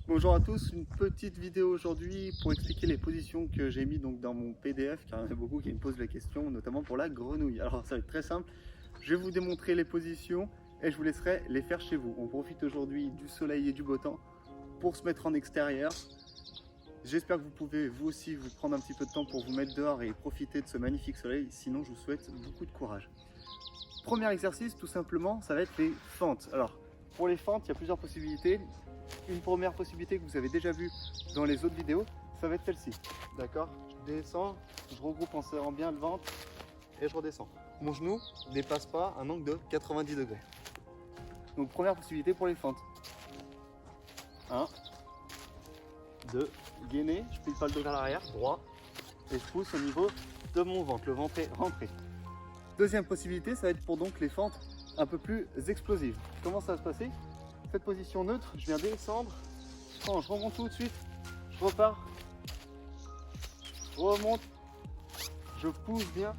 Bonjour à tous, une petite vidéo aujourd'hui pour expliquer les positions que j'ai mis donc dans mon PDF, car il y en a beaucoup qui me posent la question, notamment pour la grenouille. Alors ça va être très simple, je vais vous démontrer les positions et je vous laisserai les faire chez vous. On profite aujourd'hui du soleil et du beau temps pour se mettre en extérieur. J'espère que vous pouvez vous aussi vous prendre un petit peu de temps pour vous mettre dehors et profiter de ce magnifique soleil, sinon je vous souhaite beaucoup de courage. Premier exercice, tout simplement, ça va être les fentes. Alors, pour les fentes, il y a plusieurs possibilités. Une première possibilité que vous avez déjà vue dans les autres vidéos, ça va être celle-ci. D'accord? Je descends, je regroupe en serrant bien le ventre et je redescends. Mon genou ne dépasse pas un angle de 90 degrés. Donc, première possibilité pour les fentes. 1, 2, gainer, je plie pas le dos vers l'arrière, droit, et je pousse au niveau de mon ventre, le ventre est rentré. Deuxième possibilité, ça va être pour donc les fentes un peu plus explosives. Comment ça va se passer? Cette position neutre, je viens descendre, je remonte tout de suite, je repars, je remonte, je pousse bien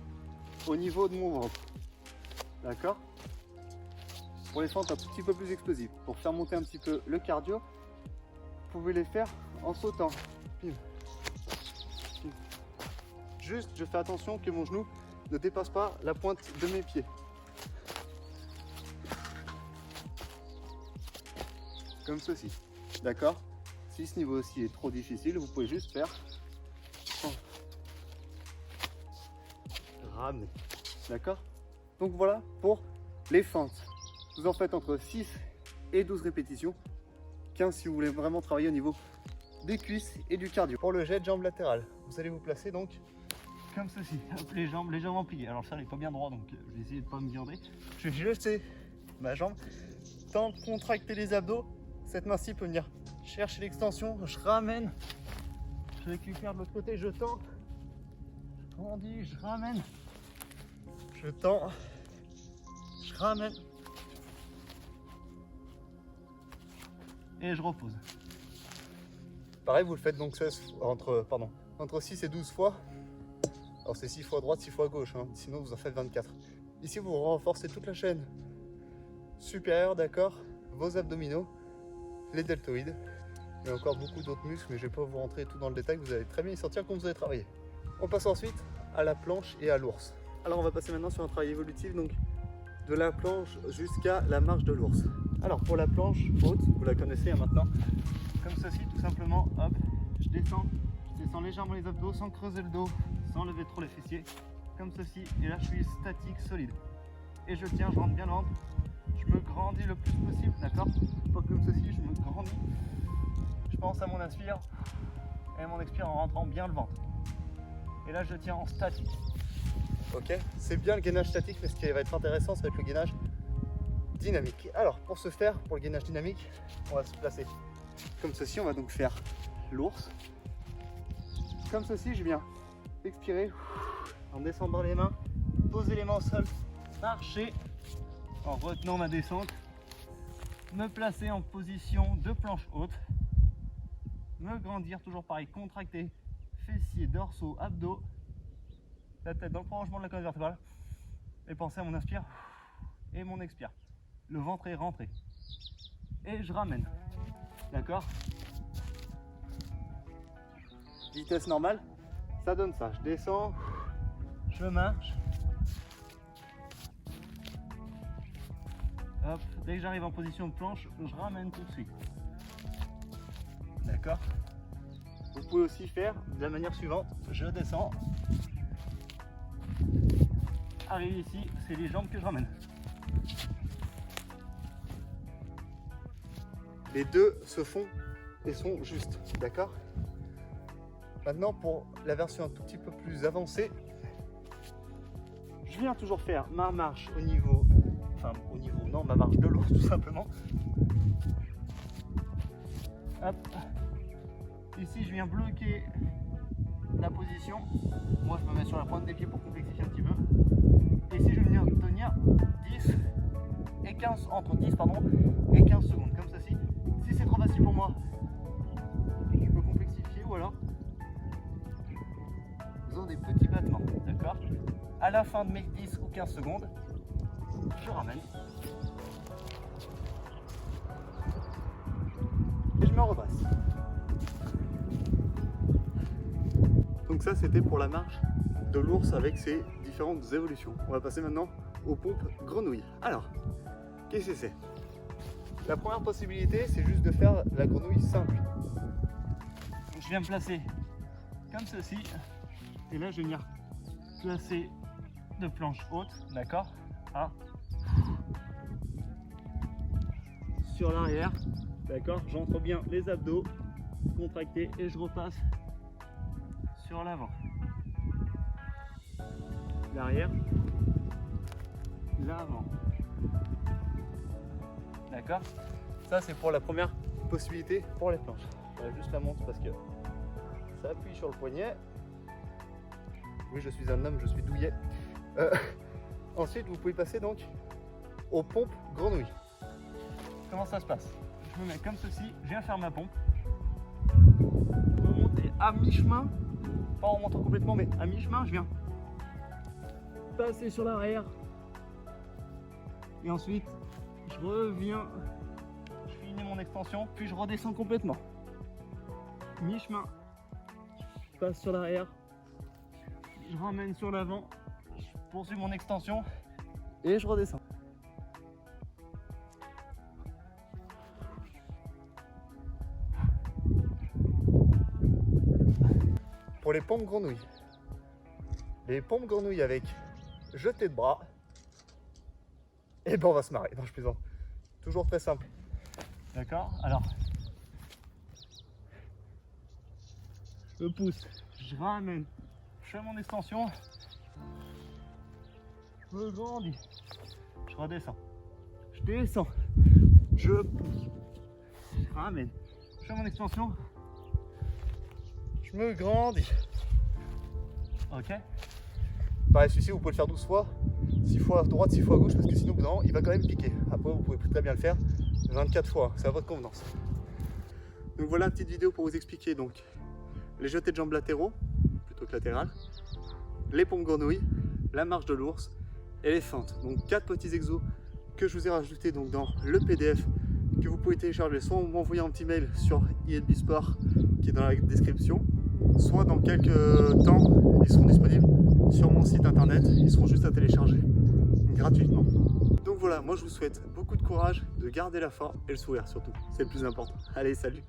au niveau de mon ventre. D'accord? Pour les fentes un tout petit peu plus explosives, pour faire monter un petit peu le cardio, vous pouvez les faire en sautant. Pim. Pim. Juste, je fais attention que mon genou ne dépasse pas la pointe de mes pieds. Comme ceci. D'accord? Si ce niveau-ci est trop difficile, vous pouvez juste faire ramener. D'accord? Donc voilà pour les fentes. Vous en faites entre 6 et 12 répétitions. 15 si vous voulez vraiment travailler au niveau des cuisses et du cardio. Pour le jet de jambes latérales, vous allez vous placer donc comme ceci. Hop, les jambes légèrement pliées. Alors ça n'est pas bien droit, donc je vais essayer de ne pas me viandrer. Je vais jeter ma jambe, tant contracter les abdos. Cette main-ci peut venir chercher l'extension. Je ramène, je récupère de l'autre côté, je tends, je grandis, je ramène, je tends, je ramène et je repose. Pareil, vous le faites donc entre 6 et 12 fois. Alors c'est 6 fois à droite, 6 fois à gauche, hein. Sinon vous en faites 24. Ici vous renforcez toute la chaîne supérieure, d'accord, vos abdominaux, les deltoïdes et encore beaucoup d'autres muscles, mais je ne vais pas vous rentrer tout dans le détail, vous allez très bien y sortir quand vous allez travailler. On passe ensuite à la planche et à l'ours. Alors on va passer maintenant sur un travail évolutif, donc de la planche jusqu'à la marche de l'ours. Alors pour la planche haute, vous la connaissez hein, maintenant, comme ceci tout simplement, hop, je descends légèrement les abdos sans creuser le dos, sans lever trop les fessiers, comme ceci, et là je suis statique, solide. Et je tiens, je rentre bien le ventre, je me grandis le plus possible, d'accord? Pas comme ceci, je me grandis, je pense à mon inspire et mon expire en rentrant bien le ventre. Et là je tiens en statique. Ok, c'est bien le gainage statique, mais ce qui va être intéressant, ça va être le gainage dynamique. Alors pour ce faire, pour le gainage dynamique, on va se placer comme ceci, on va donc faire l'ours. Comme ceci, je viens expirer en descendant les mains, poser les mains au sol, marcher en retenant ma descente, me placer en position de planche haute, me grandir, toujours pareil, contracter fessiers, dorsaux, abdos, la tête dans le prolongement de la colonne vertébrale et penser à mon inspire et mon expire. Le ventre est rentré et je ramène, d'accord? Vitesse normale, ça donne ça. Je descends, je marche. Hop, dès que j'arrive en position de planche, je ramène tout de suite. D'accord? Vous pouvez aussi faire de la manière suivante. Je descends. Arrive ici, c'est les jambes que je ramène. Les deux se font et sont justes. D'accord? Maintenant, pour la version un tout petit peu plus avancée, je viens toujours faire ma marche ma marche de l'ours tout simplement. Hop. Ici, je viens bloquer la position. Moi, je me mets sur la pointe des pieds pour complexifier un petit peu. Et ici, je vais venir tenir 10 et 15, entre 10 et 15 secondes, comme ceci. Si c'est trop facile pour moi, je peux complexifier ou alors des petits battements, d'accord? À la fin de mes 10 ou 15 secondes, je ramène et je me redresse. Donc ça c'était pour la marche de l'ours avec ses différentes évolutions. On va passer maintenant aux pompes grenouilles. Alors, qu'est-ce que c'est? La première possibilité c'est juste de faire la grenouille simple. Je viens me placer comme ceci et là je vais venir placer de planches hautes, d'accord, sur l'arrière, d'accord, j'entre bien les abdos contractés et je repasse sur l'avant, l'arrière, l'avant, d'accord. Ça c'est pour la première possibilité pour les planches. On va juste la montre parce que ça appuie sur le poignet. Oui, je suis un homme, je suis douillet. Ensuite, vous pouvez passer donc aux pompes grenouilles. Comment ça se passe? Je me mets comme ceci, je viens faire ma pompe. Remonter à mi-chemin, pas en remontant complètement, mais à mi-chemin, je viens passer sur l'arrière. Et ensuite, je reviens, je finis mon extension, puis je redescends complètement. Mi-chemin, je passe sur l'arrière, je ramène sur l'avant, je poursuis mon extension et je redescends. Pour les pompes grenouilles. Les pompes grenouilles avec jeté de bras, et ben on va se marrer. Non, je plaisante. Toujours très simple. D'accord? Alors, je pousse, je ramène, je fais mon extension, je grandis, je redescends, je descends, je pousse, je ramène, je fais mon extension, je me grandis. Ok? Pareil, celui-ci vous pouvez le faire 12 fois, 6 fois à droite, 6 fois à gauche, parce que sinon au bout d'un moment il va quand même piquer. Après vous pouvez très bien le faire 24 fois, c'est à votre convenance. Donc voilà une petite vidéo pour vous expliquer donc les jetés de jambes latéraux, plutôt que latérales, les pompes grenouilles, la marche de l'ours et les feintes. Donc 4 petits exos que je vous ai rajoutés donc dans le PDF que vous pouvez télécharger, soit en m'envoyant un petit mail sur ILB Sport qui est dans la description, soit dans quelques temps ils seront disponibles sur mon site internet, ils seront juste à télécharger gratuitement. Donc voilà, moi je vous souhaite beaucoup de courage, de garder la forme et le sourire surtout, c'est le plus important. Allez, salut!